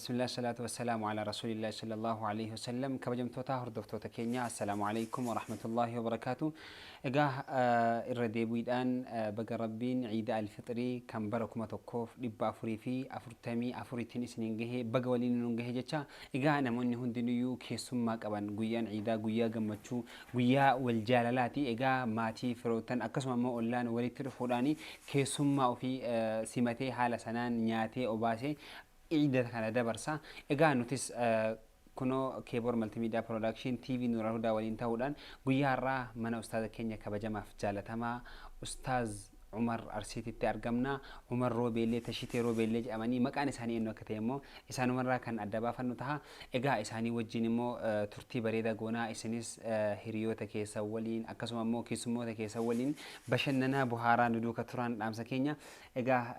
بسم الله الصلاة والسلام على رسول الله صلى الله عليه وسلم كبجمتوتا هردفتوتا كينيا السلام عليكم ورحمة الله وبركاته إجاه الرديبويدان بقى ربين عيد الفطري كم بركم توقف لبا أفري في أفرتمي أفريتين سنين جه بقى ولين نجه جتة إجاه أنا من هندنيو كيسوم ما كبان جويان عيدا جويا جمتشو جويا والجلالاتي إجاه ماتي فروتن أكسم ما أولان وليت الفلاني كيسوم ما في سمتي حال سنان نياتي أباسي عيدة كان دبرسا إجا نوتيس كنو كيبور ملتي ميديا برودكشن تي في نور الهدى والإنتاودان قيارة من أستاذ كينيا كبجمع في جالتما أستاذ عمر أرسيتي تأرجمنا عمر روبي اللي تشيتي روبي اللي أماني مكان إساني إنه كتيمو إسانو مرة كان أدبا فنوتها إجا إساني وجينمو ترتي بريدة جونا إسانيس هيريو تكيس أولين أكسم مو كيسمو تكيس أولين بشننا بهاران ندوك تران أمس كينيا إجا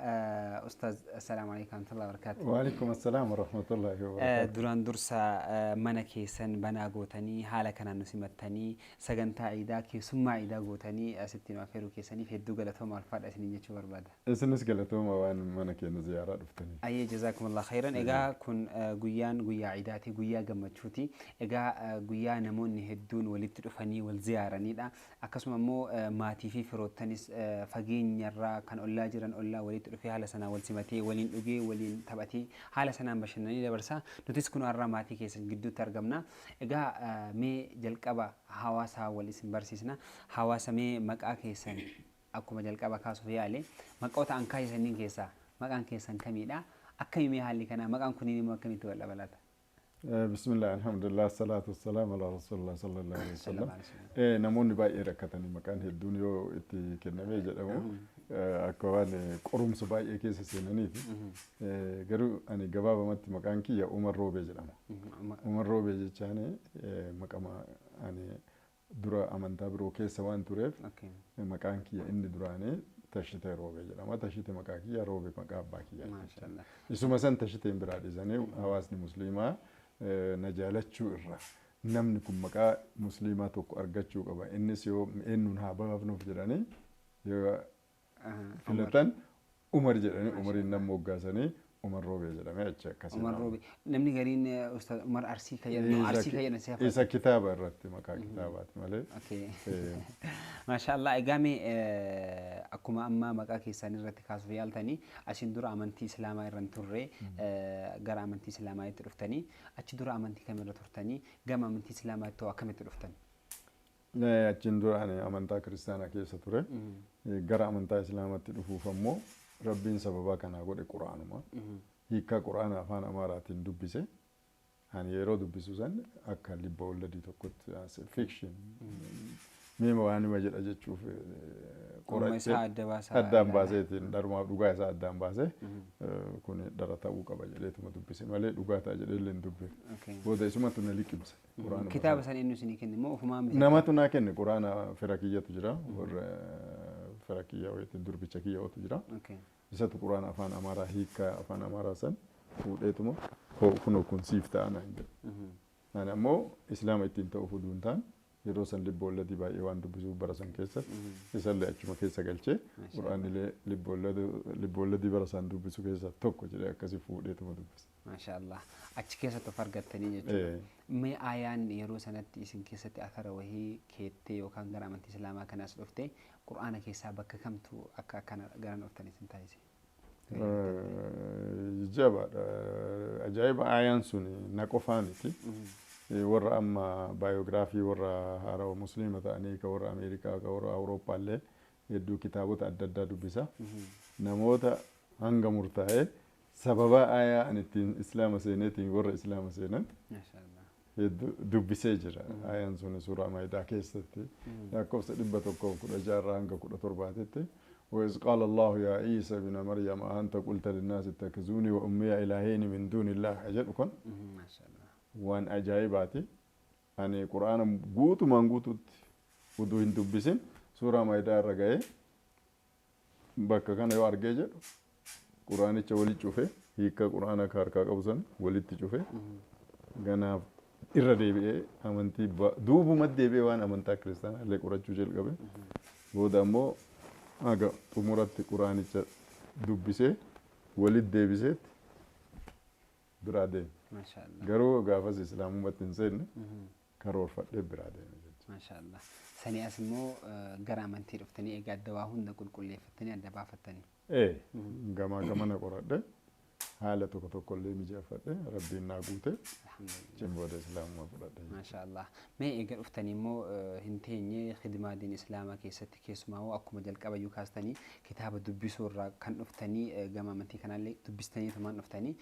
أستاذ السلام عليكم ورحمة الله وبركاته. وعليكم السلام ورحمة الله وبركاته. دران درسا منكيسن بنا جوتني حالا كان نسمتني سجنتا عيدا كي ثم عيدا جوتني ستين وفيرو كيسني في الدوغة لتوم الفرد أسنين يشوف بربادا. إسنس قلتهم وان منكين زيارة رفتني. أي جزاكم الله خيرا. إجا كن جويان جويا عيداتي جويا جمتشوتي إجا جويا نمون نهدون ولترفني والزيارة نيدا أقسم مو ماتي في فروتنيس فجين يرى كان أولا جيران أولا ولترفي على سنة والسمتي ولين أجي ولين تبتي على سنة بشنني لبرسا نتسكن الرماتي كيسن جدو ترجمنا إجا مي جلكبا حواسها والاسم برسيسنا حواس مي مكا كيسن أكو مجلكبا كاسو في عليه مكوت أنكا يسنين كيسا مكان كيسن كميدا أكمل مي حالي كنا مكان كنيني مكمل تولى بلاتا. بسم الله الحمد لله الصلاة والسلام على رسول الله صلى الله عليه وسلم. نمون باي ركعتني مكان الدنيا إتي كنا ميجدامو أكوان قرم سباي إكيس سنني غيرو أني جوابا مت مكان كي يا عمر روبي جلامو عمر روبي جتاني مكان أني درا أمانتا برو كيس وان تورف مكان كي إندي دراني تشتى روبي جلامو تشتى مكان كي يا روبي مكان باكي ما شاء الله. يسوع مثلا تشتى إمبرادي زاني هواسني مسلمة نجالتشو إرّا نمنكم مكا مسلمات وأرجتشو كبا إنس يوم إنن هابا فنوف جراني يو فلتان عمر جراني عمر النم موجاسني عمر روبي جراني أشياء كسر عمر روبي نمني قرين أستاذ عمر أرسي كيا أرسي كيا نسيها إذا كتاب الرت مكا كتابات ماله أوكي ما شاء الله إجامي أكما أما مكا كيسان الرت كاس فيال تاني عشان دور أمانتي سلامة رنتوري جرا أمانتي سلامة ترفتني أشي دور أمانتي كاميرا ترفتني جام أمانتي سلامة تو أكمل ترفتني لا أشين دور أنا أمانتا كريستيانا كيسة توري جرا أمانتا سلامة ترفو فمو ربين سببا كان أقول القرآن ما هيكا قرآن أفان أمارات دبسة يعني يرو دبسوا زين أكل لبول الذي تقول فيكشن مين واني ماجد أجد شوف قرآن أدام بازه تين دارما دوغا سا أدام بازه كوني دارتا وكا بجلي تما دبسة ماله دوغا تاجلي لين دبه بوده اسمه تنالي كبس قرآن كتاب سان إنه سني كني مو فما نما تنا كني قرآن فراكية تجرا ور فراكية ويتدور بيشكية وتجرا بسات القرآن أفان أمارا هيكا أفان أمارا سن وديتمو هو كنو كونسيفتا أنا عندي أنا مو إسلام يتنتو فدون تان يروسن لبولة باي وان دبزو برسان كيسة يسأل لي أشوف كيسة قالشة قرآن اللي لبولة برسان دبزو كيسة توكو جري كذي فوديتمو دبز ما شاء الله أشكيسة تفرقت تاني ما آيان يروسن تيسن كيسة أثر وهي كيتي وكان جرام الإسلام كان أسلفته قرآن كيسة بك كم تو أكا كان جرام أفتني سنتايزي جابا أجايب آيان سوني نكوفانيتي ورا أما بايوغرافي ورا هارو مسلمة تاني كورا أمريكا كورا أوروبا اللي يدو كتابات أددا دبسة نموتا هنگا مرتاح سببا آية أن التين إسلام سينتين ورا إسلام سينت ما شاء الله يدو دبسة جرا آية سوني سورة ما يدا كيستي يا كوس دبتو كوم كل جارة هنگا كل ترباتي وإذ قال الله يا عيسى ابن مريم أنت قلت للناس اتخذوني وأمي إلهين من دون الله أجلكم ما شاء الله وان أجايباتي أني قرآن قوتو من قوتو ودو هندو بسين سورة مايدا رغاية بكا كان يو أرغي جد قرآن ولي تشوفه هيكا قرآن كاركا قبسن ولي تشوفه غنا irra deebi'ee amantii duubumatti deebi'ee waan amantaa kiristaanaa illee qorachuu jalqabe booda ammoo haga xumuratti quraanicha dubbisee walitti deebiseetti biraa deeme garuu gaafas islaamummaatti hin seenne karoorfadhee biraa deeme jechuudha. Maashaallah. Sanii as immoo gara amantii dhuftanii egaa adda waa hunda qulqulleeffattanii adda baafattanii. Gamaa gamana qoradhe haala tokko tokko illee mijeeffadhe rabbiin naa guute cimboota islaamummaa fudhadhe. Maashaallah. Mee egaa dhuftanii immoo hin teenye khidmaa diin islaamaa keessatti keessumaa akkuma jalqaba iyyuu kaastanii kitaaba dubbisuu irraa kan dhuftanii gama amantii kanallee dubbistanii tumaan dhuftanii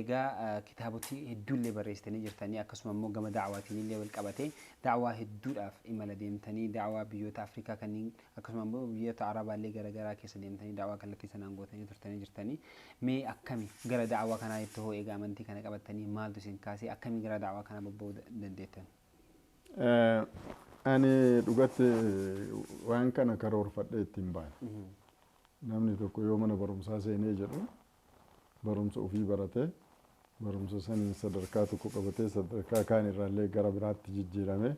egaa kitaabota hedduullee barreessitanii jirtanii akkasuma immoo gama da'awaatiin illee wal qabatee da'awaa hedduudhaaf imala deemtanii da'awaa biyyoota Afrikaa kanneen akkasuma immoo biyyoota Arabaallee garaagaraa keessa deemtanii da'awaa kallattii sanaan gootanii turtanii jirtanii mee akkami gara da'awaa kanaa itti hoo egaa amantii kana qabattanii maaltu isin kaasee akkami gara da'awaa kana bobba'uu dandeettan? Ani dhugatti waan kana karoorfadhee ittiin baane. Namni tokko yoo mana barumsaa seenee jedhu barumsa ofii baratee barumsa saniin sadarkaa tokko qabatee sadarkaa kaan irraallee gara biraatti jijjiirame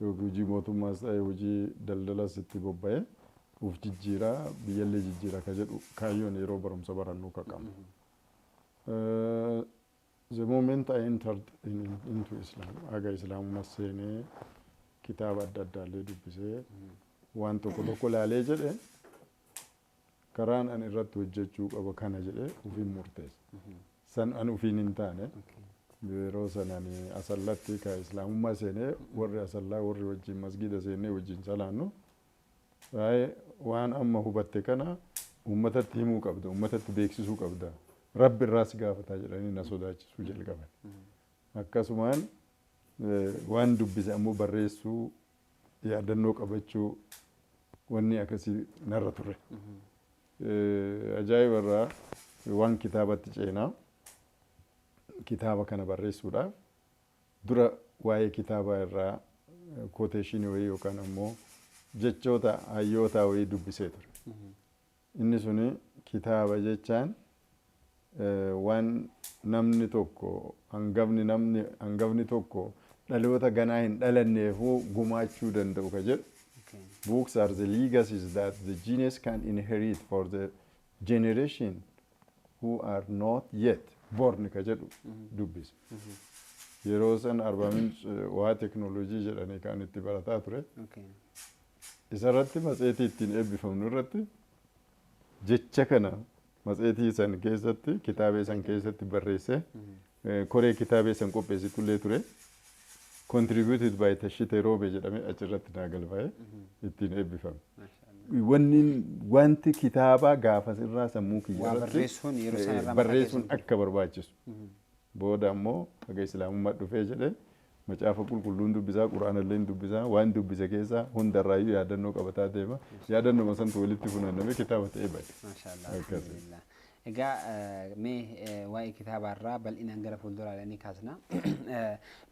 yookiin hojii mootummaas ta'e hojii daldalas itti bobba'ee uf jijjiiraa biyyallee jijjiira ka jedhu kaayyoon yeroo barumsa barannu kaqabu. The moment I entered into Islam, aga Islam masseene kitaaba adda addaa illee dubbisee waan tokko tokko laalee jedhe karaan ani irratti hojjechuu qaba kana jedhe ufiin murteessa. San ani ufiin hin taane yeroo sanani asallatti ka islaamummaa seenee warri asallaa warri wajjin masgida seenee wajjin salaannu waan amma hubatte kana ummatatti himuu qabda ummatatti beeksisuu qabda. Rabbi irraas gaafataa jedhanii na sodaachisuu jalqaban. Akkasumaan waan dubbise ammoo barreessuu yaadannoo qabachuu wanni akkasii narra ture. Ajaa'iba irraa waan kitaabatti ceenaa kitaaba kana barreessuudhaaf dura waa'ee kitaaba irraa quotation wayii yookaan ammoo jechoota hayyoota wayii dubbisee ture. Inni suni kitaaba jechaan waan namni tokko hangafni tokko dhaloota ganaa hin dhalanneefuu gumaachuu danda'u ka jedhu. Books are the legacies that the genius can inherit for the generation who are not yet born ka jedhu dubbise. Yeroo san arbaamin waa teknoolojii jedhanii kan itti barataa ture. Isarratti matseetii ittiin eebbifamnu irratti jecha kana matseetii san keessatti kitaabee san keessatti barreesse koree kitaabee san qopheessitullee ture. Contributed by Tashite Robe jedhamee achirratti naa galfaa'ee ittiin eebbifame. Wanti kitaaba gaafas irraa sammuu kiyyaarratti barreessuun akka barbaachisu. Booda ammoo haga islaamummaa dhufee jedhee macaafa qulqulluun dubbisaa quraanallee dubbisaa waan dubbise keessaa hundarraayyuu yaadannoo qabataa deema. Yaadannoo santu walitti funaannamee kitaaba ta'ee ba'e. Maashaallah. Egaa mee waa'ee kitaabarraa bal'inaan gara fuulduraadhaan kaasna.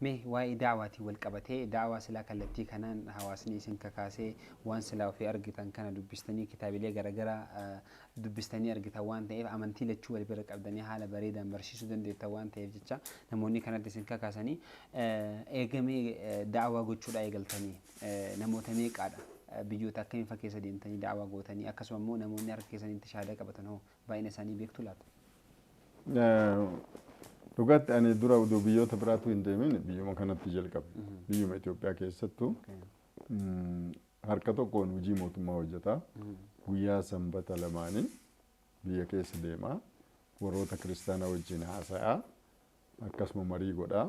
Mee waa'ee daawaatiin wal qabatee daawaa silaa kallattii kanaan hawaasni isin kakaasee waan silaa ofii argitan kana dubbistanii kitaabilee garaagaraa dubbistanii argitan waan ta'eef amantii lachuu wal bira qabdanii haala bareedaan barsiisuu dandeettan waan ta'eef jecha namoonni kanatti isin kakaasanii eegamee daawaa gochuudhaa eegaltanii namoota meeqaadha? Biyyoota akkamii fa keessa deemtanii daawaa gootanii akkasuma immoo namoonni harka keessanitti shaadaa qabatan hoo baay'ina isaanii beektu laata? Dhugatti ani dura oduu biyyoota biraatu hin deemin biyyuma kanatti jalqabe. Biyyuma Itoophiyaa keessattuu harka tokkoon hojii mootummaa hojjetaa guyyaa sanbata lamaanii biyya keessa deemaa warroota kiristaanaa wajjin haasa'aa akkasuma marii godhaa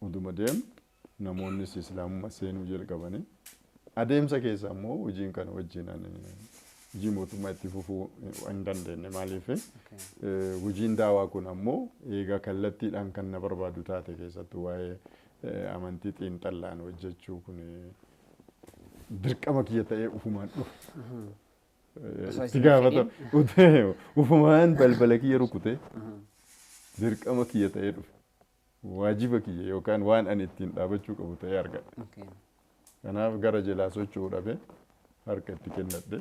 oduma deemu namoonnis islaamummaa seenuu jalqabanii. Adeemsa keessa ammoo hojiin kana wajjin hojii mootummaa itti fufuu hin dandeenye maaliif hojiin daawaa kun ammoo eegaa kallattiidhaan kan na barbaadu taate keessattuu waa'ee amantii xiinxallaan hojjechuu kun dirqama kiyya ta'ee ufumaan dhufe. itti gaafata ufumaan balbala kiyya rukute dirqama kiyya ta'ee dhufe waajiba kiyya yookaan waan ani ittiin dhaabachuu qabu ta'ee argadhe. Kanaaf gara jalaa socho'uu dhabe harka itti kennadhe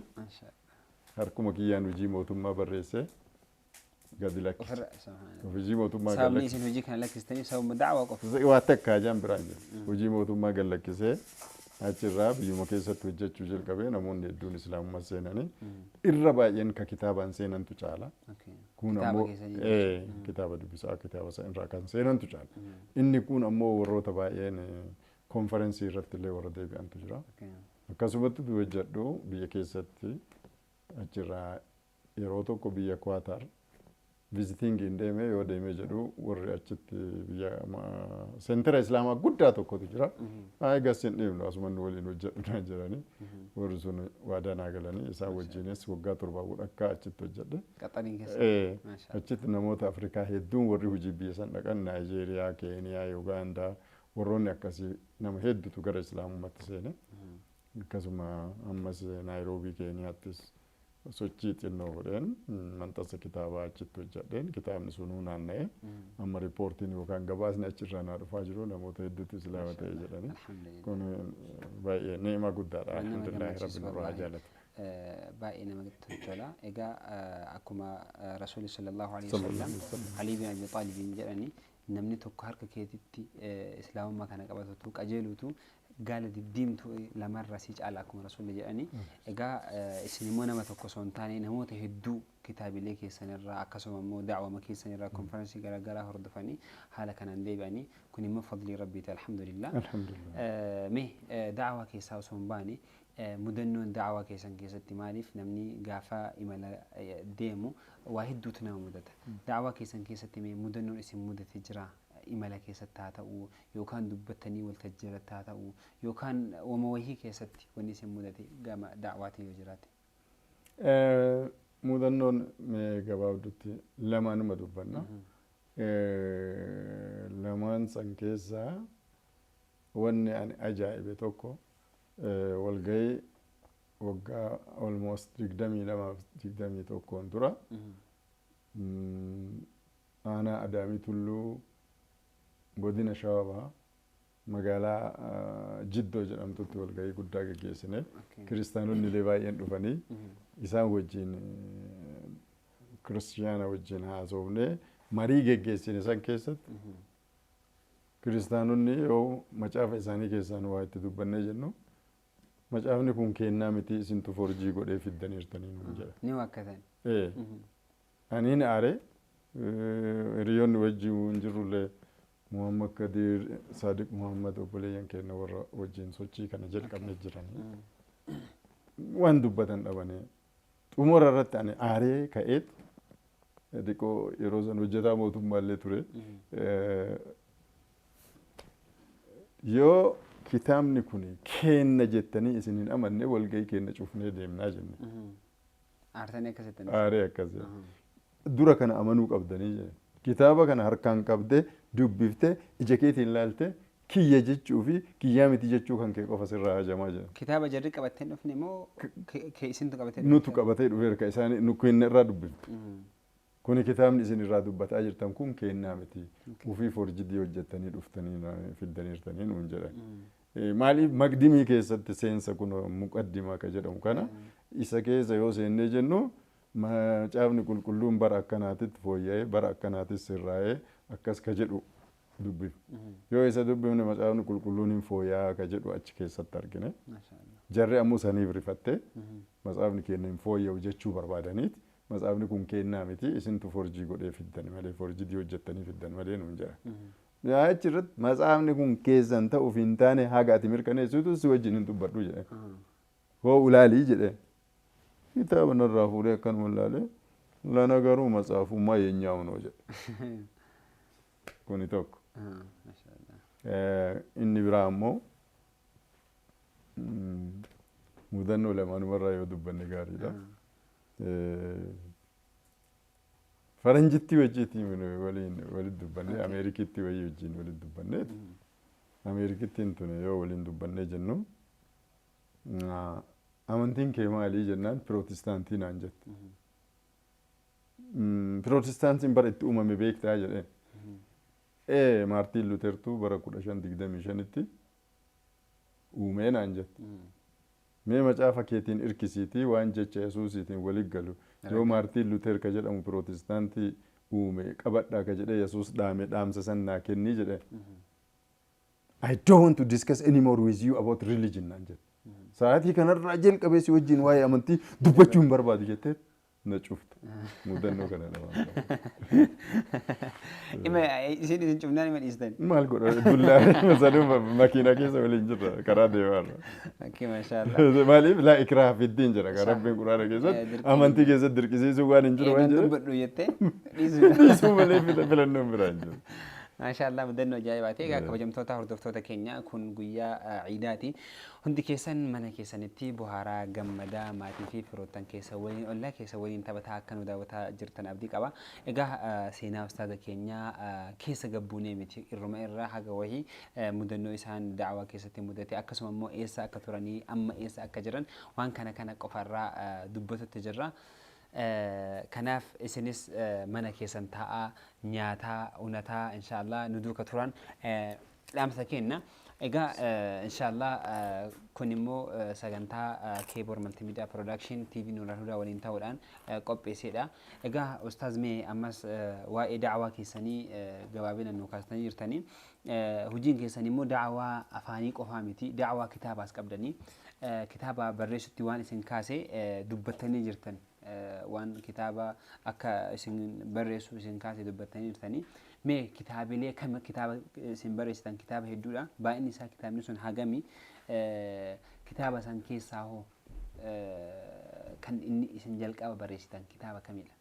harkuma kiyyaan hojii mootummaa barreessee gadi lakkise. Hojii mootummaa gad lakkise. Sabni hojii kana lakkistanii sababa da'waa qofa. Waa takka ajaan biraan jiru. Hojii mootummaa gad lakkisee achirraa biyyuma keessatti hojjechuu jalqabee namoonni hedduun islaamummaa seenanii irra baay'een ka kitaabaan seenantu caala. Kun ammoo kitaaba dubbisaa kitaaba irraa kan seenantu caala. Inni kun ammoo warroota baay'een konferensii irratti illee warra deebi'antu jira. Akkasumatti hojjedhu biyya keessatti achirraa yeroo tokko biyya Kwaatar visiting hin deeme yoo deeme jedhu warri achitti biyya seentira islaamaa guddaa tokkotu jira. Eegas hin dhiibnu asumanni waliin hojjedhu jedhanii warri sun waadaa naa galanii isaan wajjinis waggaa 7 akka achitti hojjedhe. Qaxariin keessa. Achitti namoota Afrikaa hedduun warri hojii biyya san dhaqan Naayijeeriyaa, Keeniyaa, Yugaandaa warroonni akkasii nama hedduutu gara islaamummaatti seene. Akkasuma ammas Naayiroobii Keeniyaattis sochii xinnoo godheen manxasa kitaabaa achitti hojjedheen kitaabni sunuu naanna'e amma riipoortiin yookaan gabaasni achirraa naa dhufaa jiru namoota hedduutu islaama ta'e jedhanii kun baay'ee ni'ima guddaadha alhamdulillahi rabbiin irraa jaalatu. Baay'ee namatti tola. Egaa akkuma rasuulli sallallahu alaihi wasallam Ali bin Abi Talib jedhanii namni tokko harka keetitti islaamummaa kana qabatutu qajeelutu gaala diddiimtu lamarra si caala akkuma rasuulli jedhanii. Egaa isin immoo nama tokko osoo hin taane namoota hedduu kitaabilee keessanirraa akkasuma immoo da'wama keessanirraa konferensii garaagaraa hordofanii haala kanaan deebi'anii kun immoo fadlii rabbiiti alhamdulillah. Mee da'waa keessaa osoo hin baane mudannoon da'waa keessan keessatti maaliif namni gaafa imala deemu waa hedduutu nama mudata. Da'waa keessan keessatti mee mudannoon isin mudate jira imala keessatti haa ta'u yookaan dubbattanii waltajjiirratti haa ta'u yookaan wama wahii keessatti wanni isin mudate gama da'waatiin yoo jiraate. Mudannoon gabaabdutti lamaanuma dubbanna. Lamaan san keessaa wanni ani ajaa'ibe tokko walgahii waggaa almost 22-21 dura aanaa Adaamii Tulluu godina Shawaa magaalaa Jiddoo jedhamtutti walgahii guddaa gaggeessine kiristaanonni illee baay'een dhufanii isaan wajjin kiristiyaana wajjin haasofne marii gaggeessine san keessatti kiristaanonni yoo macaafa isaanii keessaan waa itti dubbannee jennu macaafni kun kennaa miti isintu forjii godhee fiddaniirtanii nuun jedha. Ni wakkatan. Aniin aare hiriyoonni wajjin jirullee Muhammad Kadir Sadiq Muhammad obboleeyyan keenya warra wajjin sochii kana jalqabne jiranii waan dubbatan dhabanii xumura irratti ani aaree ka'eet xiqqoo yeroo san hojjetaa mootummaallee ture yoo kitaabni kun kenna jettanii isin hin amanne walgahii kenna cufnee deemnaa jenne. Aartanii akkasitti. Aaree akkasii. Dura kana amanuu qabdanii jedhe. Kitaaba kana harkaan qabdee dubbifte ija keetiin ilaalte kiyya jechuu fi kiyyaa miti jechuu kan kee qofa sirraa hajamaa jira. Kitaaba jarri qabattee dhufne moo isintu qabattee dhufne? Nutu qabatee dhufeera ka isaan nu kenna irraa dubbifte. Kuni kitaabni isin irraa dubbataa jirtan kun kennaa miti. Ufii forjidii hojjettanii dhuftanii fiddaniirtanii nuun jedhan. Maaliif maqdimii keessatti seensa kun muqaddimaa ka jedhamu kana isa keessa yoo seennee jennu macaafni qulqulluun bara akkanaatitti fooyya'ee bara akkanaatis sirraa'ee akkas ka jedhu dubbifne. Yoo isa dubbifne macaafni qulqulluun hin fooyya'aa ka jedhu achi keessatti argine. Jarri ammoo saniif rifattee macaafni keenya hin fooyya'u jechuu barbaadaniiti. Macaafni kun kennaa miti isintu forjii godhee fiddan malee forjidii hojjettanii fiddan malee nuun jedha. Achirratti macaafni kun keessan ta'uuf hin taane haga ati mirkaneessitu si wajjin hin dubbadhu jedhe. Hoo ulaalii jedhe. Kitaaba narraa fuudhee akkanuma ilaalee lana garuu macaafummaa yeenyaa unoo jedhe. Kuni tokko. Inni biraa ammoo mudannoo lamaanumarraa yoo dubbanne gaariidha. Faranjitti wajjiitti waliin dubbanne Ameerikitti wayii wajjin waliin dubbanne Ameerikittiin tune yoo waliin dubbanne jennu amantiin kee maalii jennaan pirootestaantii naan jette. Pirootestaantiin bara itti uumame beektaa jedheen. Maartiin Luutertuu bara 1525tti uumee naan jette. Mee macaafa keetiin irkisiitii waan jecha Yesuusiitiin waliin galu yoo Maartiin Luuter ka jedhamu pirootestaantii uume qabadhaa ka jedhee Yesuus dhaamsa san naa kennii jedheen. I don't want to discuss anymore with you about religion naan jette. Sa'aatii kanarraa jalqabee si wajjin waa'ee amantii dubbachuu hin barbaadu jettee na cufte. Mudannoo kana dha. Isin cufnaan ima dhiistan. Maal godha dullaa saduu makiinaa keessa waliin jirra karaa deemaarra. Akkii maashaallah. Maaliif laa ikraa fiddiin jira kan rabbiin quraana keessatti amantii keessatti dirqisiisuu waan hin jiru waan jedhu. Dubbadhu jettee dhiisuu malee filannoon biraa hin jiru. Maashaallah mudannoo ajaa'ibaati. Egaa kabajamtoota hordoftoota keenya kun guyyaa ciidaati. Hundi keessan mana keessanitti buhaaraa gammadaa maatii fi firoottan keessa waliin ollaa keessa waliin taphataa akka nu daawwataa jirtan abdii qaba. Egaa seenaa ustaaza keenya keessa gabbuunee miti irruma irraa haga wahii mudannoo isaan da'awaa keessatti mudate akkasuma immoo eessa akka turanii amma eessa akka jiran waan kana qofarraa dubbatutti jirra. Kanaaf isinis mana keessan taa'aa nyaataa unataa inshaallah nu duuka turan dhaamsa kenna. Egaa inshaallah kun immoo sagantaa Keyboard Multimedia Production TV Nuural Hudaa waliin ta'uudhaan qopheessedha. Egaa ustaaz mee ammas waa'ee da'awaa keessanii gabaabinaan nu kaastanii jirtanii hojiin keessanii immoo da'awaa afaanii qofaa miti da'awaa kitaabaas qabdanii kitaaba barreessutti waan isin kaasee dubbattanii jirtan. Waan kitaaba akka isin barreessu isin kaasee dubbattanii jirtanii mee kitaabilee kam kitaaba isin barreessitan kitaaba hedduudha baay'inni isaa kitaabni sun hagami kitaaba san keessaa hoo kan inni isin jalqaba barreessitan kitaaba kamidha?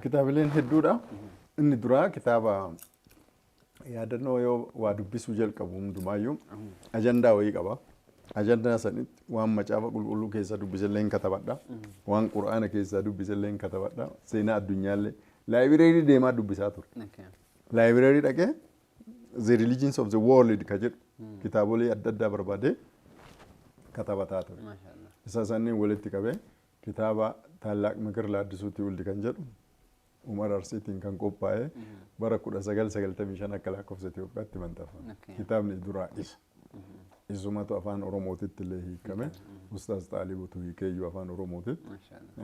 Kitaabileen hedduudha. Inni duraa kitaaba yaadannoo yoo waa dubbisuu jalqabu hundumaayyuu ajandaa wayii qaba. Ajandaa sanitti waan macaafa qulqulluu keessa dubbisallee katabadha. Waan quraana keessa dubbisallee katabadha. Seenaa addunyaallee laayibireerii deemaa dubbisaa ture. Laayibireerii dhaqee The Religions of the World ka jedhu kitaabolee adda addaa barbaadee katabataa ture. Isa saniin walitti qabee kitaaba Tallaaq Mikir Laaddisuutti Wuldi kan jedhu Umar Arsiitiin kan qophaa'ee bara 1995 akka lakkoofsa Itoophiyaatti maxxanfame. Kitaabni duraa isa. Isumatu afaan Oromootitti illee hiikame. Ustaaz Xaalibuutu hiikeeyyuu afaan Oromootitti.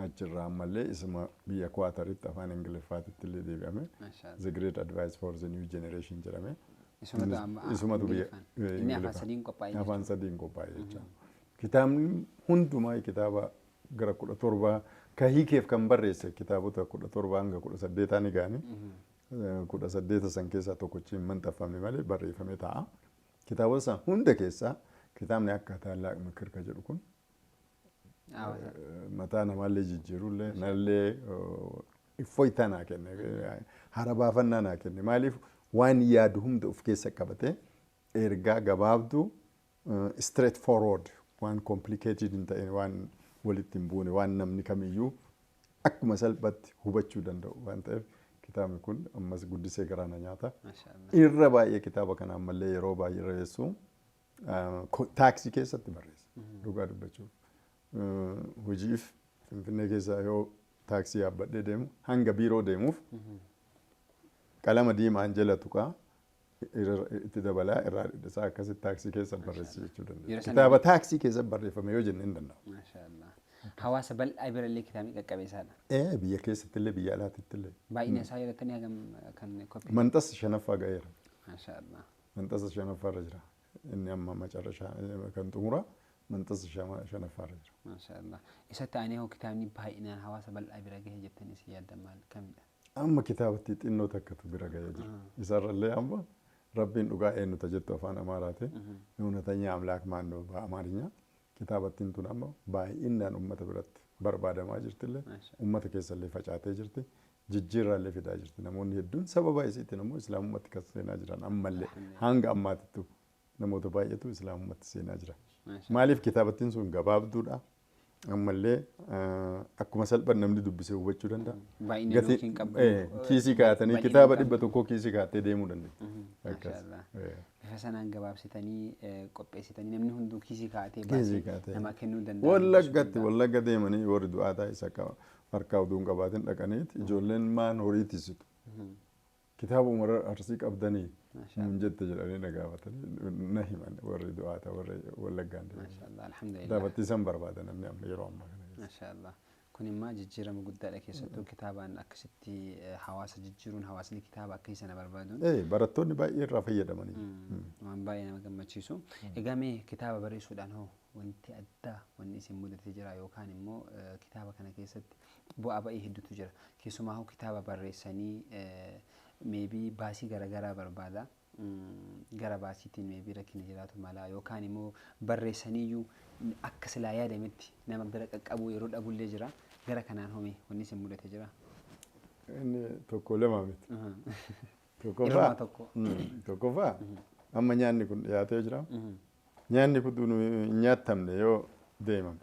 Achirraa ammallee isuma biyya Kwaataritti afaan Ingiliffaatitti illee deebi'ame. The Great Advice for the New Generation jedhame. Isumatu biyya afaan sadiin qophaa'e jecha. Kitaabni hundumaa kitaaba gara 17 ka hiikeef kan barreesse kitaabota 17 hanga 18 ni gaani. 18 san keessaa tokkochiin maxxanfame malee barreeffamee ta'a. Kitaabota san hunda keessaa kitaabni akka Tallaaq Mikir ka jedhu kun mataa namaallee jijjiirullee nallee ifoytaa naa kenne hara baafannaa naa kenne maaliif waan yaadu hunda of keessa qabate ergaa gabaabduu straight forward waan complicated hin ta'in waan walitti hin buune waan namni kamiyyuu akkuma salphatti hubachuu danda'u waan ta'eef kitaabni kun ammas guddisee garaana nyaata. Irra baay'ee kitaaba kana ammallee yeroo baay'ee barreessu taaksii keessatti barreessa. Dhugaa dubbachuuf. Hojiif Finfinnee keessaa yoo taaksii yaabbadhee deemu hanga biiroo deemuuf qalama diimaan jala tuqaa itti dabalaa irraa dhidhisaa akkasitti taaksii keessa barreessi jechuu danda'a. Kitaaba taaksii keessa barreeffame yoo jenne hin danda'u. Hawaasa bal'aa birallee kitaabni qaqqabeessaadha. Biyya keessatti illee biyya alaatti illee. Baay'ina isaa yaadattanii hagam kan koppii. Manxasa shanaffaa ga'eera. Maashaallah. Manxasa shanaffaarra jira. Inni amma macarrashaa kan xumura manxasa shanaffaarra jira. Maashaallah. Isatti aanee hoo kitaabni baay'inaan hawaasa bal'aa bira gahee jettanii si yaaddan maal kamidha? Amma kitaabatti xinnoo takkatu bira gahee jira. Isarrallee amma rabbiin dhugaa eenyuta jettu afaan Amaaraati. Ewnatanya amlaak maannoo Amaarinya. Kitaabattiin tun amma baay'inaan uummata biratti barbaadamaa jirtillee uummata keessallee facaatee jirti jijjiirraallee fidaa jirti namoonni hedduun sababa isiitiin ammoo islaamummaatti kan seenaa jiran ammallee hanga ammaatittu namoota baay'eetu islaamummaatti seenaa jira. Maaliif kitaabattiin sun gabaabduudha ammallee akkuma salphan namni dubbisee hubachuu danda'a. Kiisii kaa'atanii kitaaba 100 kiisii kaa'attee deemuu danda'a. شاء الله فسنا جواب ستاني قبة ستاني نمني هندو كيسي كاتي كيسي باسي كاتي نما كنو دندان ولا قد يمني وردو آتا إسكا فركاو دون قباتن لكنيت جولين ما نوريتي ستو كتاب عمر أرسيك أبداني من جد تجربة نجابة نهي من وردو آتا ولا قاندي ما شاء الله الحمد لله دابا تيسمبر بعد نمني أم يروم ما شاء الله كوني ما جيرة مقدار لك يسوتو كتابا أكستي حواس جيرون حواس لي كتابا كيس أنا بربادون إيه براتوني باي رافية دماني وان باي أنا مجمع تشيسو إجامي كتابا بريسو دان هو وانت أدى واني سمودة تجرا يوكان مو كتابا كنا كيست بو أبا يهدو تجرا كيسو ما هو كتابا بريساني maybe baasii garaagaraa barbaada gara baasiitiin maybe rakkina jiraatu mala yookaan immoo barreessaniiyyuu akka silaa yaadametti nama bira qaqqabu yeroo dhabullee jira gara kanaan homee wanni isin mudate jira. Inni tokko lama miti. Tokkoffaa amma nyaanni kun dhiyaatee jira. Nyaanni kun nyaatamne yoo deemame.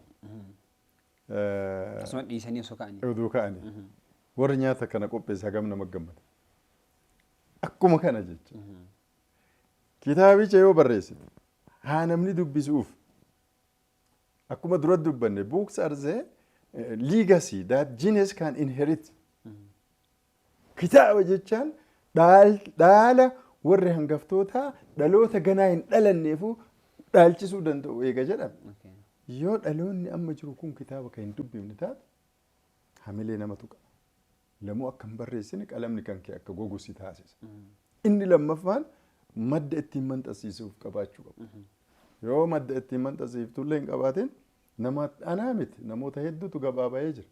Akkasuma dhiisanii osoo ka'anii. Oduu ka'anii. Warri nyaata kana qopheesse hagam nama gammada. Akkuma kana jecha kitaabicha yoo barreessite haa namni dubbisuuf akkuma dura dubbanne books are the legacy that genius can inherit kitaaba jechaan dhaala warri hangaftoota dhaloota ganaa hin dhalanneefu dhaalchisuu danda'u eega jedhan yoo dhaloonni amma jiru kun kitaaba kan hin dubbifne taate hamilee nama tuqa. Lamuu akka hin barreessine qalamni kan kee akka gogusi taasisa. Inni lammaffaan madda ittiin maxxansiisuuf qabaachuu qabu. Yoo madda ittiin maxxansiiftullee hin qabaatin nama anaa miti namoota hedduutu gabaa ba'ee jira.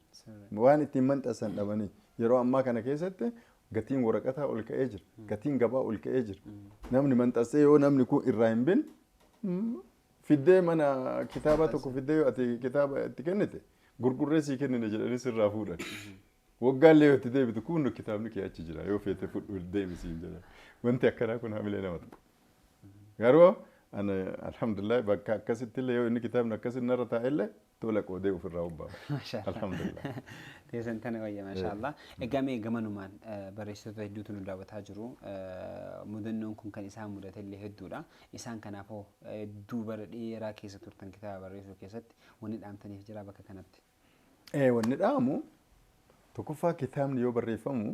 Waan ittiin maxxansan dhabanii yeroo ammaa kana keessatti gatiin waraqataa ol ka'ee jira. Gatiin gabaa ol ka'ee jira. Namni maxxansee yoo namni kun irraa hin bin fiddee mana kitaaba tokko fiddee yoo ati kitaaba itti kennite gurgurree sii kennine jedhanii sirraa fuudhan. Waggaallee yoo itti deebitu kun kitaabni kee achi jira yoo feete fudhu deemisiin jedha. Wanti akkanaa kun hamilee nama tokko. Garuu ana alhamdulillah bakka akkasitti illee yoo inni kitaabni akkasitti narra taa'ellee tola qoodee ofirraa hubbaama. Alhamdulillah. Teessan tana wayya maashaallah. Egamee gamanumaan barreessitoota hedduutu nu daawwataa jiru. Mudannoon kun kan isaan mudate illee hedduudha. Isaan kanaafoo hedduu bara dheeraa keessa turtan kitaaba barreessuu keessatti wanni dhaamtaniif jira bakka kanatti. Wanni dhaamu tokkoffaa kitaabni yoo barreeffamu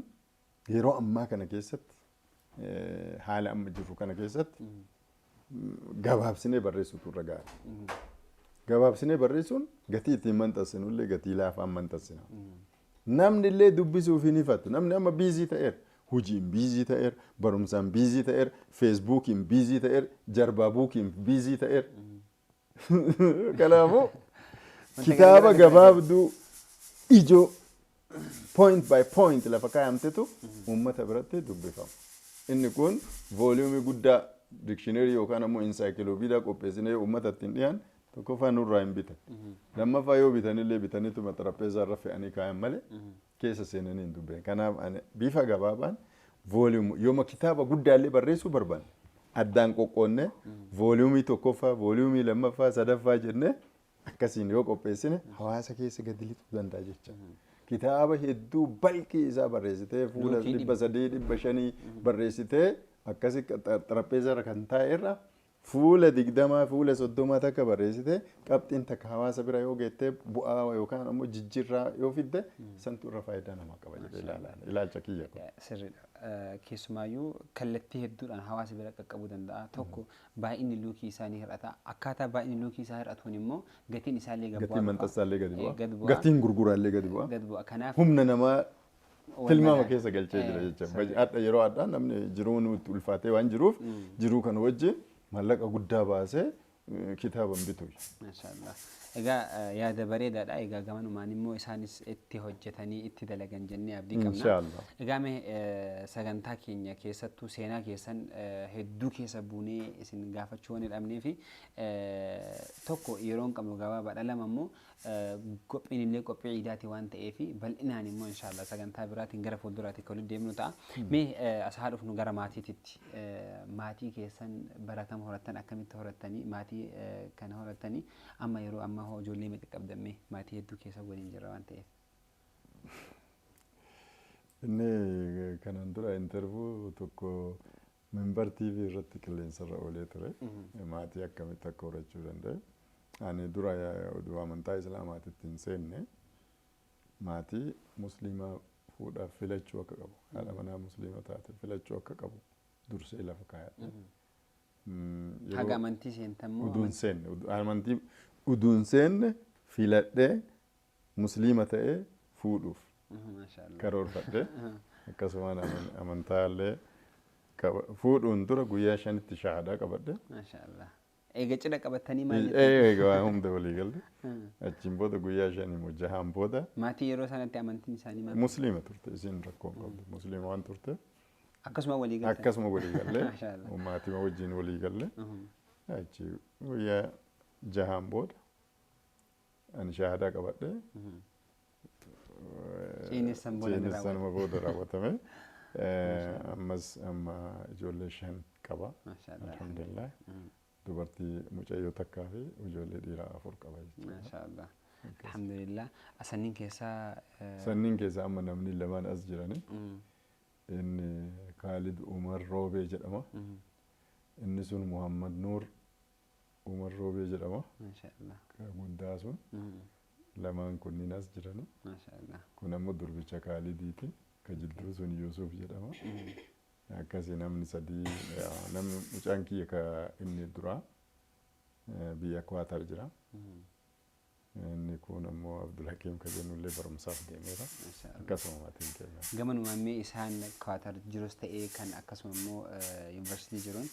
yeroo ammaa kana keessatti haala amma jiru kana keessatti gabaabsinee barreessuutu irra gaara. Gabaabsinee barreessuun gatii ittiin maxxansinullee gatii laafaan maxxansina. Namni illee dubbisuuf hin ifatu. Namni amma biizii ta'eera. Hojiin biizii ta'eera. Barumsaan biizii ta'eera. Feesbuukiin biizii ta'eera. Jarbaabuukiin biizii ta'eera. Kanaafuu kitaaba gabaabduu ijoo point by point lafa kaayamtetu uummata biratti dubbifama. Inni kun vooliyumii guddaa dikshineerii yookaan ammoo insaayikilooppiidiyaa qopheessinee uummata ittiin dhiyaan tokkoffaa nurraa hin bitan. Lammaffaa yoo bitanillee bitaniituma xarapheezaa irra fe'anii kaayan malee keessa seenanii hin dubbisan. Kanaaf bifa gabaabaan vooliyumii yooma kitaaba guddaallee barreessuu barbaanne addaan qoqqoonnee vooliyumii tokkoffaa vooliyumii lammaffaa sadaffaa jennee akkasiin yoo qopheessine hawaasa keessa gadi lixuu danda'a jecha. Kitaaba hedduu balqii isaa barreessitee fuula 300-500 barreessitee akkasi xarapheezaa irra kan taa'e irra fuula 20 fuula 30 takka barreessitee qabxiin takka hawaasa bira yoo geettee bu'aa yookaan ammoo jijjiirraa yoo fidde santu irra faayidaa nama qaba jedhee ilaalcha kiyya. Sirriidha. Keessumaayyuu kallattii hedduudhaan hawaasa bira qaqqabuu danda'a. Tokko baay'inni luukii isaanii hir'ata. Akkaataa baay'inni luukii isaa hir'atuun immoo gatiin isaallee gadi bu'a. Gatiin maxxansaallee gadi bu'a. Gatiin gurguraallee gadi bu'a. Kanaaf humna namaa tilmaama keessa galchee jira jecha. Adda yeroo addaa namni jiruun itti ulfaatee waan jiruuf jiruu kan wajjin maallaqa guddaa baasee kitaaba bitu. Maashaallah. Egaa yaada bareedaadha. Egaa gamanumaan immoo isaanis itti hojjetanii itti dalagan jennee abdii qabna. Inshaallah. Egaa sagantaa keenya keessattuu seenaa keessan hedduu keessa buunee isin gaafachuu waan dhabnee fi tokko yeroo hin qabnu gabaabaadha. Lama immoo qophiin illee qophii ciidaati waan ta'eef bal'inaan immoo inshaallah sagantaa biraatiin gara fuulduraatti kan deemnu ta'a. Mee as haa dhufnu gara maatiititti. Maatii keessan baratam horattan akkamitti horattanii maatii kana horattanii amma yeroo amma ijoollee meeqa qabdammee maatii hedduu keessa waliin jira waan ta'eef. Inni kanan dura intervuu tokko Minbar TV irratti qilleensarra oolee ture. Maatii akkamitti akka horachuu danda'e. Ani dura oduu amantaa Islaamaatitti hin seenne maatii musliimaa fuudhaaf filachuu akka qabu. Haadha manaa musliima taate filachuu akka qabu dursee lafa kaayadhe. Haga amantii seentammoo uduun seenne filadhee musliima ta'ee fuudhuuf karoorfadhe. Akkasumaan amantaallee fuudhuun dura guyyaa 5tti shaahadaa qabadhe. Maashaallah. Eega cidha qabatanii maal? Eega hunda walii galle. Achiin booda guyyaa 5 immoo 6 booda. Maatii yeroo sanatti amantiin isaanii maal? Musliima turte isin rakkoo qabdu. Musliima waan turte. Akkasuma walii galle. Akkasuma walii galle. Maatii wajjin walii galle. Achi guyyaa 6 booda ani shaahadaa qabadhe. Ciinessan booda raawwatame. Ammas amma ijoollee 5 qaba. Alhamdulillah. Dubartii mucayyoo takkaa fi ijoollee dhiiraa 4 qaba jechuudha. Maashaallah. Alhamdulillah. Sanniin keessaa amma namni lamaan as jirani. Inni Khalid Umar Roobee jedhama. Inni sun Muhammad Nur Umar Roobee jedhama. Maashaallah. Guddaa sun. Lamaan kunniin as jirani. Maashaallah. Kun ammoo durbicha Khalidiiti. Kajidduu sun Yusuf jedhama. Akkasii namni sadii namni mucaan kiyya ka inni dura biyya Kwaatar jira. Inni kun ammoo Abdul Hakim ka jennullee barumsaaf deemeera. Akkasuma maatiin keenya. Gamanuma ammee isaan Kwaatar jirus ta'ee kan akkasuma immoo yuunivarsiitii jiruun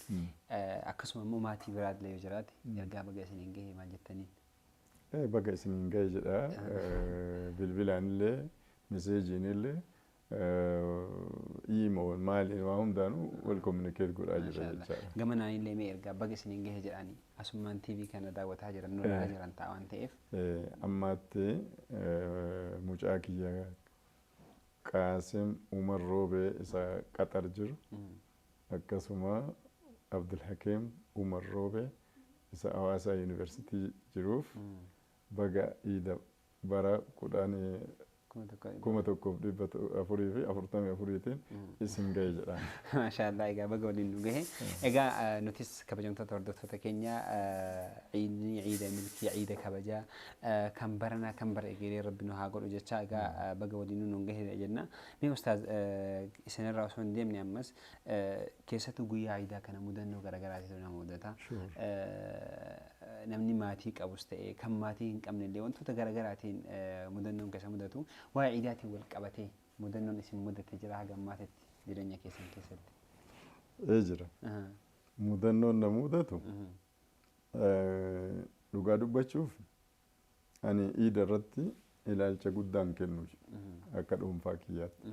akkasuma immoo maatii biraadlee yoo jiraate ergaa baga isiniin gahe maal jettaniin? Baga isiniin gahe jedha. Bilbilaanillee meseejiinillee email maali waa hundaanuu wal communicate godhaa jira jechaadha. Gama naanillee mee ergaa baga isiniin gahe jedhanii asummaan TV kana daawwataa jiran nurraa jiran ta'a waan ta'eef. Ammaatti mucaa kiyya Qaasim Umar Roobee isa Qatar jiru akkasuma Abdul Hakim Umar Roobee isa Hawaasaa Yuunivarsiitii jiruuf baga iida bara 1144 isin gahe jedha. Maashaallah egaa baga waliin nu gahe. Egaa nutis kabajamtoota hordoftoota keenya ciida milkii ciida kabajaa kan barana kan bara egeree rabbi nu haa godhu jecha egaa baga waliin nu gahe jenna. Mee ustaaz isinirraa osoo hin deemne ammas keessattuu guyyaa ciidaa kana mudannoo garaagaraatu nama mudata. Namni maatii qabus ta'ee kan maatii hin qabne illee wantoota garaagaraatiin mudannoon keessa mudatu waa'ee ciidaatiin wal qabatee mudannoon isin mudate jira haga ammaatitti jireenya keessan keessatti. Jira. Mudannoon na mudatu dhugaa dubbachuuf ani ciida irratti ilaalcha guddaan kennu akka dhuunfaa kiyyaatti.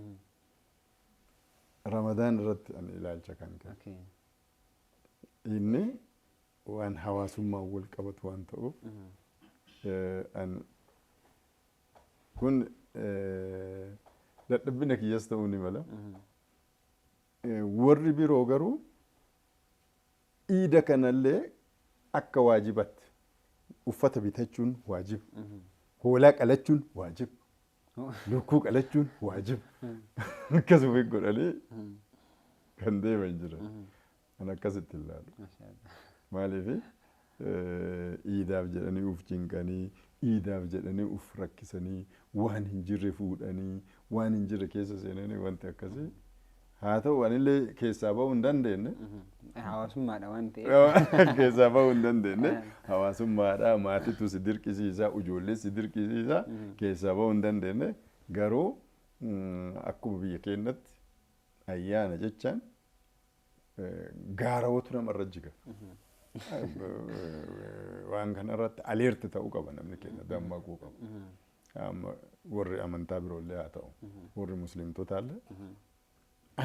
Ramadaan irratti ani ilaalcha kan kennu. Inni waan hawaasummaan wal qabatu waan ta'uuf kun dadhabbina kiyyas ta'uu ni mala. Warri biroo garuu ciida kanallee akka waajibatti uffata bitachuun waajib, hoolaa qalachuun waajib, lukkuu qalachuun waajib akkasuma godhanii kan deeman jira. An akkasitti ilaalu. Maaliif ciidaaf jedhanii uf cinqanii ciidaaf jedhanii uf rakkisanii waan hin jirre fuudhanii waan hin jirre keessa seenanii wanti akkasii haa ta'u anillee keessaa bahuu hin dandeenye. Hawaasummaadha waan ta'eef. Keessaa bahuu hin dandeenye hawaasummaadha maatiitu si dirqisiisa ijoollee si dirqisiisa keessaa bahuu hin dandeenye garuu akkuma biyya keenyatti ayyaana jechaan gaarawwatu namarra jiga. Waan kanarratti aleerti ta'uu qaba namni keenya dammaquu qaba. Warri amantaa biroollee haa ta'u warri musliimtotaallee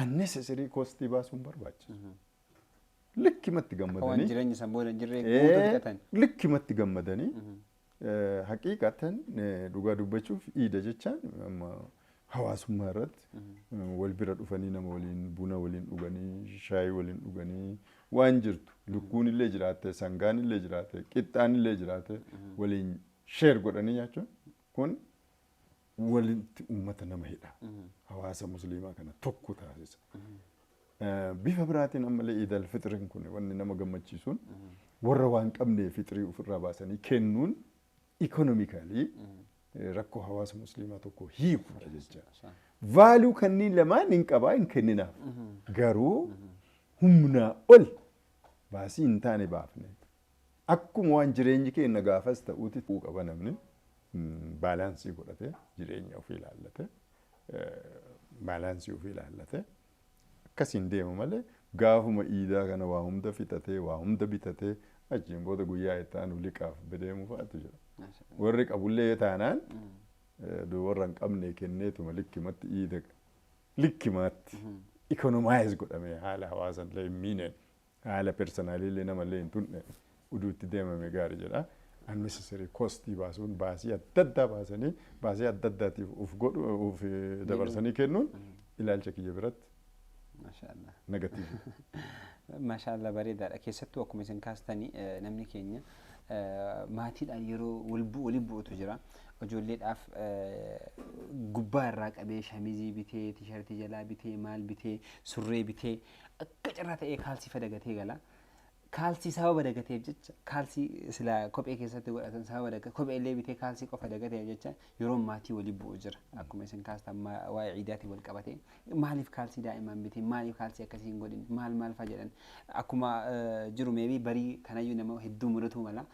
unnecessary kostii baasuun barbaachisu. Likkimatti gammadanii. Waan jireenya san booda jirree guutuu fixatan. Likkimatti gammadanii haqiiqatan dhugaa dubbachuuf ciida jechaan hawaasummaa irratti wal bira dhufanii nama waliin buna waliin dhuganii shaayii waliin dhuganii waan jirtu lukkuun illee jiraate sangaan illee jiraate qixxaan illee jiraate waliin sheer godhanii nyaachuun kun walitti uummata nama hidha hawaasa musliimaa kana tokko taasisa. bifa biraatiin ammallee iidal fixriin kun wanni nama gammachiisuun warra waan qabnee fixrii ofirraa baasanii kennuun ikonomikaalii rakkoo hawaasa musliimaa tokko hiikuudha jecha. Vaaluu kanneen lamaan hin qabaa hin kenninaaf. Garuu humnaa ol baasii hin taane baafne. Akkuma waan jireenyi keenya gaafas ta'uuti qaba namni baalaansii godhatee jireenya ofii ilaallate baalaansii ofii ilaallate akkasiin deema malee gaafuma iidaa kana waa hunda fixatee waa hunda bitatee achiin booda guyyaa itti aanu liqaaf bedeemu fa'aatu jira. Warri qabullee taanaan warra hin qabne kenneetuma likkimatti iida likkimatti ikonomaayiz godhamee haala hawaasallee hin miineen haala personaaliillee namallee hin tunne uduutti deemame gaarii jedha. Unnecessary costii baasuun baasii adda addaa baasanii baasii adda addaatiif uf dabarsanii kennuun ilaalcha kiyya biratti negatiiv. Maashaallah bareedaadha. Keessattuu akkuma isin kaastanii namni keenya maatiidhaan yeroo walii bu'utu jira. Ijoolleedhaaf gubbaa irraa qabee shamizii bitee, tiishartii jalaa bitee, maal bitee, surree bitee akka carraa ta'ee kaalsii fadagatee gala. Kaalsii sababa dagateef jecha kaalsii sila kophee keessatti godhatan sababa dagateef kophee illee bitee kaalsii qofa dagateef jecha yeroo maatii walii bu'u jira. Akkuma isin kaastan waa'ee ciidaatiin wal qabatee maaliif kaalsii daa'imaan bitee maaliif kaalsii akkasii hin godhin maal fa'a jedhan akkuma jiru meebii barii kanayyuu nama hedduu mudatu mala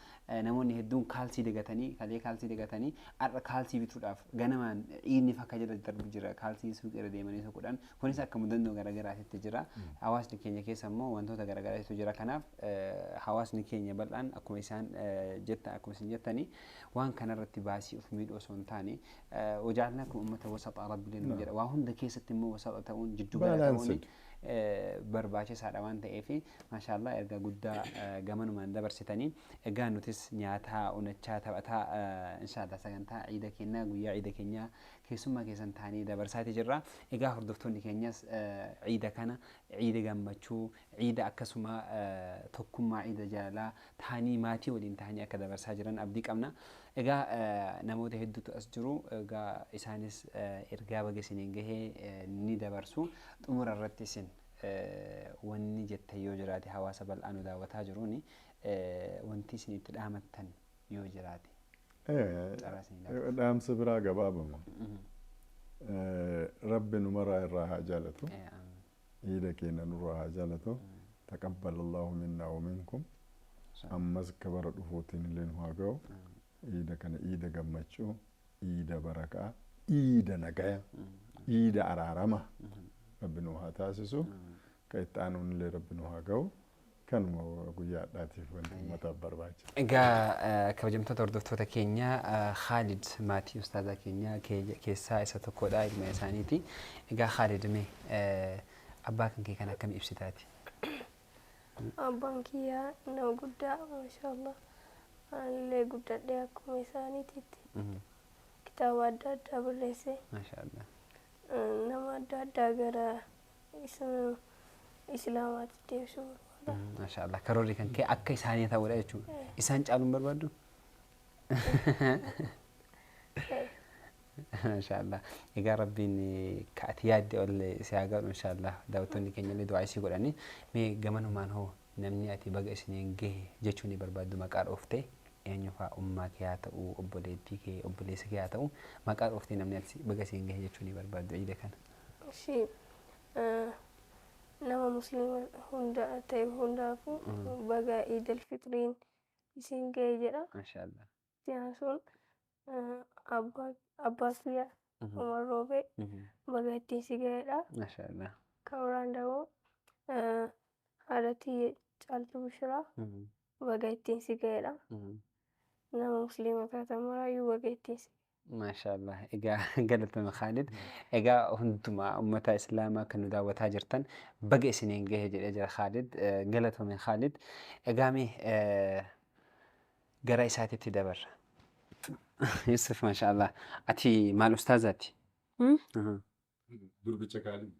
namoonni hedduun kaalsii dagatanii kalee kaalsii dagatanii har'a kaalsii bituudhaaf ganamaan dhiinni fakka jala darbu jira kaalsii suuqii irra deemanii suuquudhaan kunis akka mudannoo garaagaraatti jira. Hawaasni keenya keessa immoo wantoota garaagaraatu jira. Kanaaf hawaasni keenya bal'aan akkuma isaan jettanii waan kanarratti baasii of miidhuu osoo hin taane wajaalna kun uummata wasaxaa rabbileen nu jedha. Waa hunda keessatti immoo wasaxa ta'uun jidduu gala ta'uun barbaachisaadha waan ta'eef maashaallah erga guddaa gamanumaan dabarsitanii egaa nutis nyaataa unachaa taphataa inshaallah sagantaa ciida keenyaa guyyaa ciida keenyaa keessummaa keessan taanii dabarsaati jirra. Egaa hordoftoonni keenyas ciida kana ciida gammachuu ciida akkasuma tokkummaa ciida jaalalaa taanii maatii waliin taanii akka dabarsaa jiran abdii qabna. Egaa namoota hedduutu as jiru. Egaa isaanis ergaa baga isiniin gahee ni dabarsu. Xumura irratti isin wanni jettan yoo jiraate hawaasa bal'aa nu daawwataa jiruuni wanti isin itti dhaamattan yoo jiraate. Dhaamsa biraa gabaabama. Rabbi numaraa irraa haa jaalatu. Ciida keenya nurraa haa jaalatu. Taqabbal Allahu minna wa minkum. Ammas kabara dhufuutiin illee nu haa ga'u. Ciida kana ciida gammachuu, ciida barakaa, ciida nagaya, ciida araarama Rabbi nu haa taasisu. Ka itti aanuun illee Rabbi nu haa ga'u. Kanuma guyyaadhaatiif wanti uummataaf barbaachisa. Egaa kabajamtoota hordoftoota keenya Khalid maatii ustaazaa keenya keessaa isa tokkodha ilma isaaniiti. Egaa Khalid mee abbaa kan kee kan akkamii ibsitaati? Abbaan kiyyaa nama guddaa maashaallah illee guddadhee akkuma isaaniititti kitaaba adda addaa barreesse Maashaallah. nama adda addaa gara islaamaatti deebisuu Maashaallah karoorri kan kee akka isaanii ta'uudha jechuudha. Isaan caaluun barbaaddu? Maashaallah. Egaa rabbiin ka'ati yaadde ol si haa godhu inshaallah. Daawwattoonni keenya illee du'aa isii godhanii mee gamanumaan hoo namni ati baga isiniin gahe jechuun ni barbaaddu maqaa dhooftee eenyu fa'aa ummaa kee haa ta'u obboleettii kee obboleessa kee haa ta'u maqaa dhooftee namni ati baga isiniin gahe jechuun ni barbaaddu ciida kana. Ishii nama musliima hunda ta'e hundaafu baga iidal fitriin isin gahe jedha. Maashaallah. Jaan sun abbaa kiyyaa Umar Roobee baga ittiin si gahedha. Maashaallah. Kan biraan immoo haadhatii Caaltuu Bishiraa baga ittiin si gahedha. Nama musliima taatan maraayyuu baga ittiin si Maashaallah. Egaa galatama Khalid. Egaa hundumaa uummata islaamaa kan nu daawwataa jirtan baga isiniin gahe jedhee jira Khalid. Galatame Khalid. Egaa mee gara isaatitti dabarra. Yusuf maashaallah. Ati maal ustaazaati? Durbicha Khalid.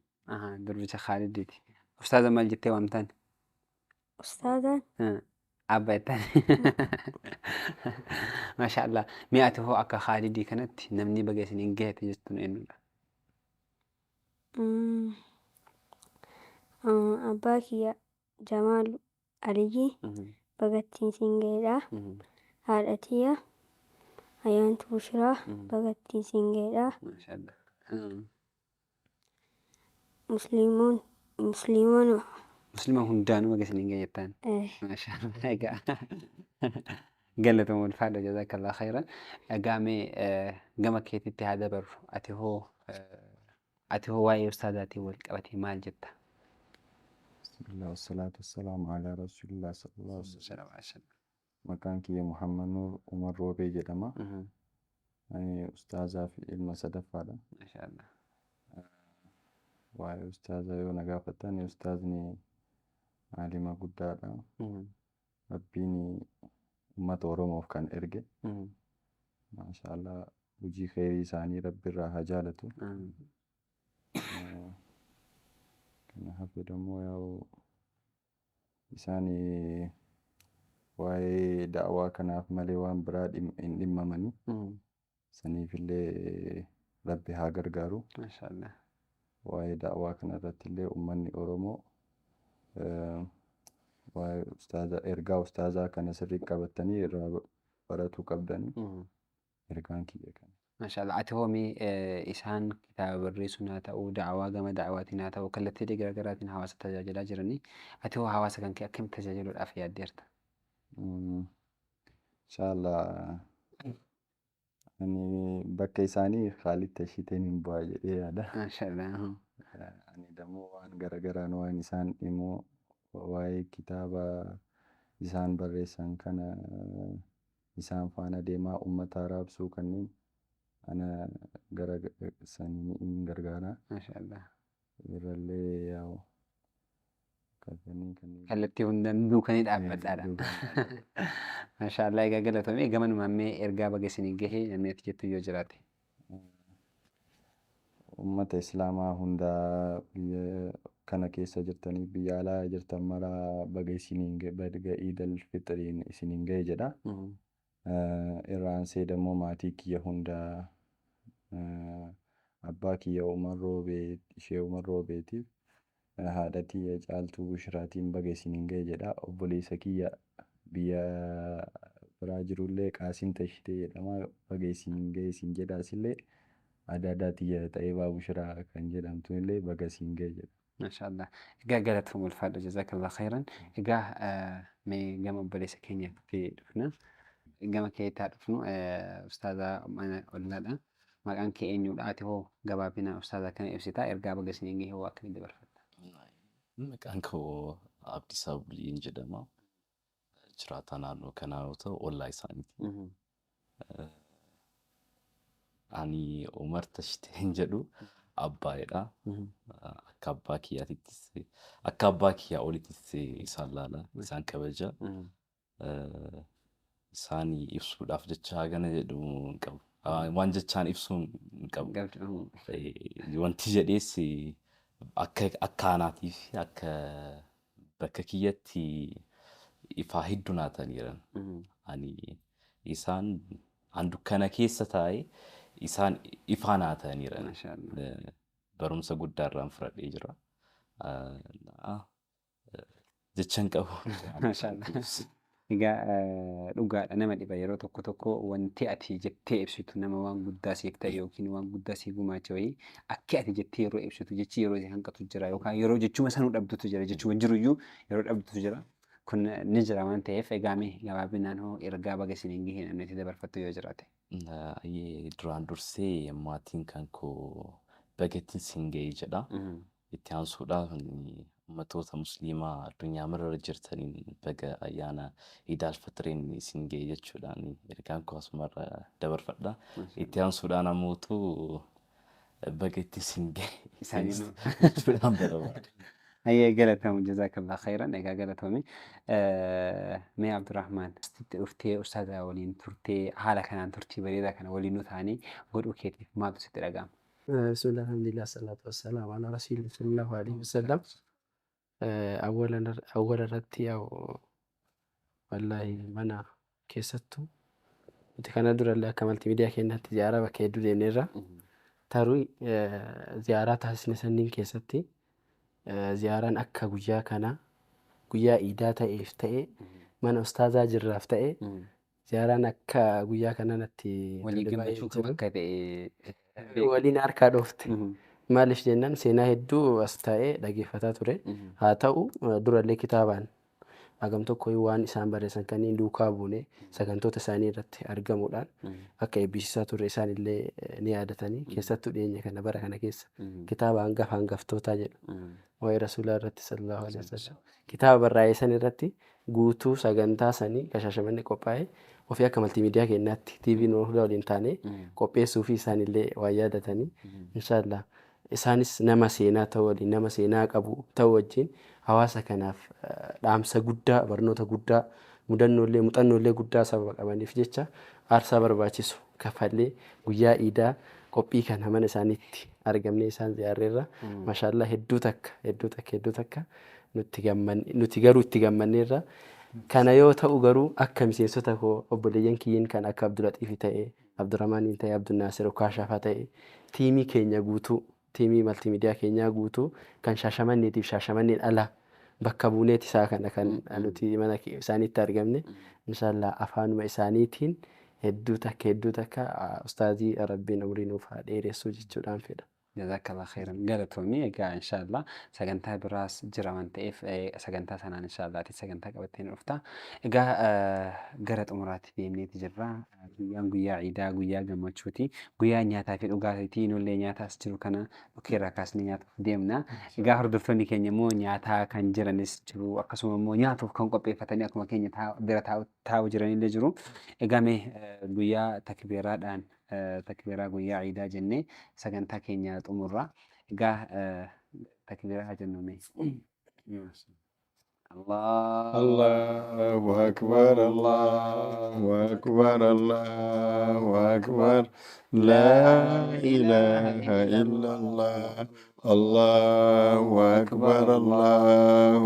Durbicha Khalidiiti. Ustaaza maal jettee waamtaan? Ustaazaan Abba jettaan. Maashaallah. Mee ati hoo akka Khalidii kanatti namni baga isiniin gahete jettuun eenyudha? abbaa kiyya Jamaal Aliyyi baga ittiin siin ga'eedha. Haadha tiyya Ayyaantuu Bushiraa baga ittiin siin ga'eedha. Musliimoon Muslima hundaanuu baga isiniin ga'e jettaan. Maashaallah egaa galatoomuu ulfaadha jazaakallaa khayran. Egaa mee gama keetitti haa dabarru ati hoo waa'ee ustaazaatiin wal qabatee maal jetta? Bismillah wassalaatu wassalaamu alaa rasuulillah sallallahu alaihi wasallam. Maqaan kiyya Muhammad Nuur Umar Roobee jedhama. Ustaazaa fi ilma sadaffaadha. Maashaallah. Waa'ee ustaazaa yoo na gaafattan ustaazni aalima guddaadha. Rabbiin uummata Oromoof kan erge. Maashaallah hojii khayrii isaanii Rabbi irraa haa jaalatu. Kana hafe dammoo yaa'u isaan waa'ee da'awaa kanaaf malee waan biraa hin dhimmamanii. Saniifillee Rabbi haa gargaaru. Maashaallah. Waa'ee da'awaa kanarratti illee uummanni Oromoo waa'ee ergaa ustaazaa kana sirriitti qabatanii irraa baratuu qabdanii ergaan kiyya kana. Maashaallah ati hoomii isaan kitaaba barreessuun haa ta'uu da'awaa gama da'awaatiin haa ta'uu kallattii garaagaraatiin hawaasa tajaajilaa jiranii ati hoo hawaasa kan kee akkamitti tajaajiluudhaaf yaaddeerta? Inshallah ani bakka isaanii Khaalid Tashiiteen hin bu'aa jedhee yaada. Maashaallah. Ani dammoo waan garaagaraan waan isaan dhimmoo waa'ee kitaaba isaan barreessan kana isaan faana deemaa uummata raabsuu kanneen ana gara sanii hin gargaara. Maashaallah. Irrallee yaa'u kallattii hundaan duukanii dhaabbadhaadha. Maashaallah egaa galatoomee gamanumaan mee ergaa baga isinii gahee namni ati jettu yoo jiraate. Uummata Islaamaa hundaa biyya kana keessa jirtanii biyya alaa jirtan maraa baga isiniin baga Iidal Fixiriin isiniin ga'e jedha. Irraansee dammoo maatii kiyya hundaa abbaa kiyya Umar Roobee ishee Umar Roobeetiif haadha tiyya Caaltuu Bushiraatiin baga isiniin ga'e jedha. Obboleessa kiyya biyya biraa jirullee Qaasiin Tashitee jedhama baga isiniin ga'e isin jedha asillee. Adaadaa tiyya ta'ee Bushiraa kan jedhamtu illee baga isiin ga'e jedha. Maashaallah. Egaa galatoomuu ulfaadha jazaakallaa khayran. Egaa mee gama obboleessa keenyaatti dhufna. Gama keetti dhufnu ustaazaa mana ollaadha. Maqaan kee eenyudha? Ati hoo gabaabina ustaazaa kana ibsitaa ergaa baga isiniin gahee hoo akkamitti dabarfatta? Maqaan koo Abdiisaa Buliin jedhama. Jiraataa naannoo kanaa yoo ta'u ollaa isaaniiti. Ani Umar Tashiteen jedhu abbaayedha. Akka abbaa kiyyaatittis akka abbaa kiyyaa olittis isaan laala isaan kabaja. Isaan ibsuudhaaf jecha hagana jedhu hin qabu. Waan jechaan ibsuu hin qabu. Wanti jedhees akka aanaatii fi akka bakka kiyyatti ifaa hedduu naataniiran. Ani isaan dukkana keessa taa'ee isaan ifaa naataniiran. Barumsa guddaarraan fudhadhee jira. Jecha hin qabu. Egaa dhugaadha nama dhiba yeroo tokko tokko wanti ati jettee ibsitu nama waan guddaa siif ta'e yookiin waan guddaa siif gumaache wayii akka ati jettee yeroo ibsitu jechi yeroo si hanqatu jira yookaan yeroo jechuma sanuu dhabdutu jira jechuun jiruyyuu yeroo dhabdutu jira. Kun ni jira waan ta'eef egaa mee gabaabinaan hoo ergaa baga isiniin gahee namni itti dabarfattu yoo jiraate. Duraan dursee maatiin kan koo baga isin ga'ee jedha. Itti aansuudhaaf ummatoota musliimaa addunyaa mararra jirtaniin baga ayyaana Iidal Fixiriin isin ga'e jechuudhaan ergaan koo asumarra dabarfadha. Itti aansuudhaan ammoo baga isin ga'e Isaanii jechuudhaan barbaada. Ayyee galatamu jazakallah khairan. Egaa galatoomi mee Abdurrahmaan asitti dhuftee ustaazaa waliin turtee haala kanaan turtii bareedaa kana waliin nu taanii godhuu keetiif maaltu sitti dhaga'ama? Bismillah alhamdulillah salatu wassalamu ala rasulillah sallallahu alaihi wasallam. Awwala irratti yaa'u wallahi mana keessattuu nuti kana durallee akka maltiimiidiyaa keenyatti ziyaaraa bakka hedduu deemneerra. Taruu ziyaaraa taasisne sanniin keessatti ziyaaraan akka guyyaa kana guyyaa iidaa ta'eef ta'e mana ustaazaa jirraaf ta'e ziyaaraan akka guyyaa kana natti walii tole baay'ee gammachuu kam jira. akka ta'e Waliin harkaa dhoofte. Maaliif jennaan seenaa hedduu as taa'ee dhaggeeffataa ture. Haa ta'u durallee kitaabaan hagam tokko waan isaan barreessan kanneen duukaa buune sagantoota isaanii irratti argamuudhaan akka eebbisiisaa turre isaanillee ni yaadatanii keessattuu dhiyeenya kana bara kana keessa kitaaba hangaftootaa jedhu waa'ee rasuulaa irratti sallallahu alaihi wasallam kitaaba barraa'ee san irratti guutuu sagantaa sanii Shaashamannee qophaa'ee ofii akka maltiimiidiyaa keenyaatti TV Nuur waliin taanee qopheessuu fi isaanillee waan yaadatanii inshaallah isaanis nama seenaa ta'uu waliin nama seenaa qabu ta'uu wajjin hawaasa kanaaf dhaamsa guddaa barnoota guddaa muuxannoolee guddaa sababa qabaniif jecha aarsaa barbaachisu kafallee guyyaa iidaa qophii kana mana isaaniitti argamnee isaan ziyaarreerra maashaallah hedduu takka nuti garuu itti gammanneerra. Kana yoo ta'u garuu akka miseensota koo obboleeyyan kiyyin kan akka Abdulatiif ta'e Abdurrahmaaniin ta'e Abdunnaasir Okaashaafaa ta'e tiimii keenya guutuu tiimii maltiimiidiyaa keenyaa guutuu kan Shaashamanneetiif Shaashamanneen alaa bakka buuneeti isaa kana kan nuti mana isaaniitti argamne inshaallah afaanuma isaaniitiin hedduu takka ustaazii Rabbiin umrii nuuf haa dheeressuu jechuudhaan fedha. Jazakallah khairan galatoomii egaa inshaallah sagantaa biraas jira waan ta'eef sagantaa sanaan inshaallah ati sagantaa qabattee dhufta. Egaa gara xumuraatti deemneeti jirra. Guyyaan guyyaa ciidaa guyyaa gammachuuti. Guyyaa nyaataa fi dhugaatii nullee nyaataas jiru kana bukeerraa kaasnee nyaatuuf deemna. Egaa hordoftoonni keenya immoo nyaataa kan jiranis jiru akkasuma immoo nyaatuuf kan qopheeffatanii akkuma keenya bira taa'u jiranillee jiru. Egaa mee guyyaa takbiiraadhaan takbiiraa guyyaa ciidaa jennee sagantaa keenya xumurra. Egaa takbiiraa haa jennu mee. Allahu akbar Allahu akbar Allahu akbar la ilaha illallah Allahu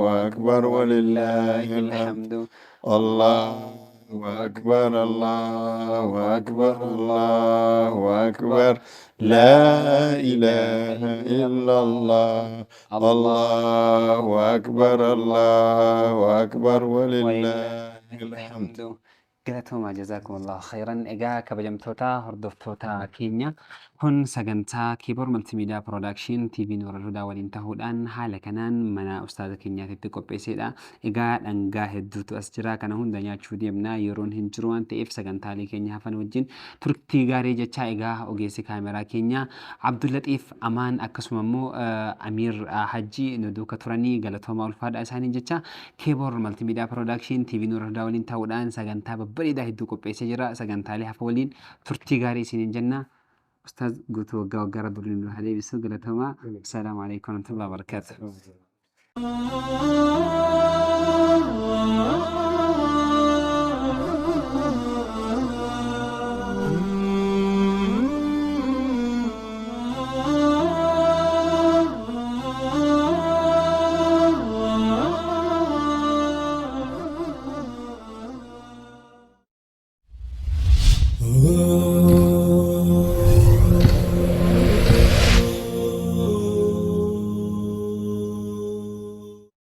akbar walillahil hamdu Allahu akbar Allahu akbar Allahu akbar لا إله إلا الله الله أكبر ولله الحمد. Galatooma jazakumullahu khairan. Egaa kabajamtoota hordoftoota keenya kun sagantaa Kiiboor Maltiimiidiyaa Piroodakshin TV Nuur al-Hudaa waliin ta'uudhaan haala kanaan mana ustaaza keenyaatti qopheessedha. Egaa dhangaa hedduutu as jira. Kana hunda nyaachuu deemna yeroon hin jiru waan ta'eef sagantaalee keenya hafan wajjin turtii gaarii jecha egaa ogeessi kaameraa keenya Abdullatiif Amaan akkasuma immoo Amiir Hajji nu duuka turanii galatooma ulfaadha isaaniin jecha Kiiboor Maltiimiidiyaa Piroodakshin TV Nuur al-Hudaa waliin ta'uudhaan sagantaa bareedaa hedduu qopheessee jira. Sagantaalee hafa waliin turtii gaarii isiniin jenna. Ustaaz guutuu waggaa waggaa rabbi nu haa deebisu galatooma. Assalaamu alaikum warahmatullahi wabarakatuh.